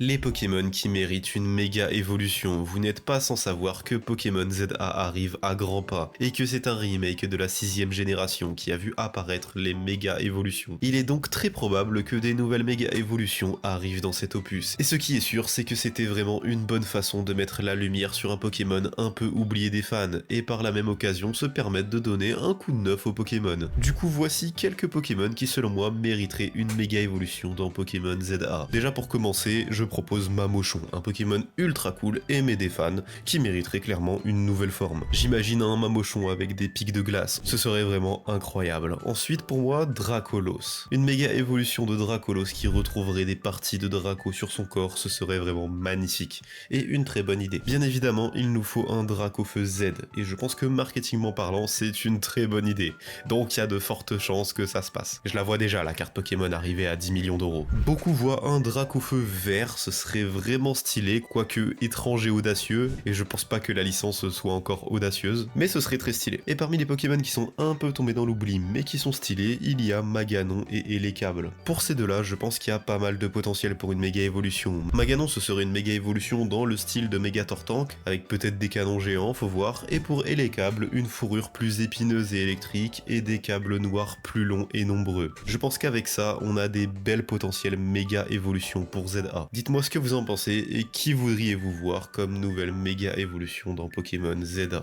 Les Pokémon qui méritent une méga évolution, vous n'êtes pas sans savoir que Pokémon ZA arrive à grands pas, et que c'est un remake de la 6ème génération qui a vu apparaître les méga évolutions. Il est donc très probable que des nouvelles méga évolutions arrivent dans cet opus. Et ce qui est sûr, c'est que c'était vraiment une bonne façon de mettre la lumière sur un Pokémon un peu oublié des fans, et par la même occasion se permettre de donner un coup de neuf aux Pokémon. Du coup, voici quelques Pokémon qui selon moi mériteraient une méga évolution dans Pokémon ZA. Déjà pour commencer, je propose Mamochon, un Pokémon ultra cool aimé des fans, qui mériterait clairement une nouvelle forme. J'imagine un Mamochon avec des pics de glace, ce serait vraiment incroyable. Ensuite pour moi, Dracolos. Une méga évolution de Dracolos qui retrouverait des parties de Draco sur son corps, ce serait vraiment magnifique. Et une très bonne idée. Bien évidemment, il nous faut un Dracofeu Z, et je pense que marketingment parlant, c'est une très bonne idée. Donc il y a de fortes chances que ça se passe. Je la vois déjà, la carte Pokémon arriver à 10 millions d'euros. Beaucoup voient un Dracofeu vert, ce serait vraiment stylé, quoique étrange et audacieux, et je pense pas que la licence soit encore audacieuse, mais ce serait très stylé. Et parmi les Pokémon qui sont un peu tombés dans l'oubli, mais qui sont stylés, il y a Maganon et Elekable. Pour ces deux-là, je pense qu'il y a pas mal de potentiel pour une méga évolution. Maganon, ce serait une méga évolution dans le style de Méga Tortank, avec peut-être des canons géants, faut voir, et pour Elekable, une fourrure plus épineuse et électrique, et des câbles noirs plus longs et nombreux. Je pense qu'avec ça, on a des belles potentielles méga évolutions pour ZA. Dites-moi ce que vous en pensez et qui voudriez-vous voir comme nouvelle méga évolution dans Pokémon ZA.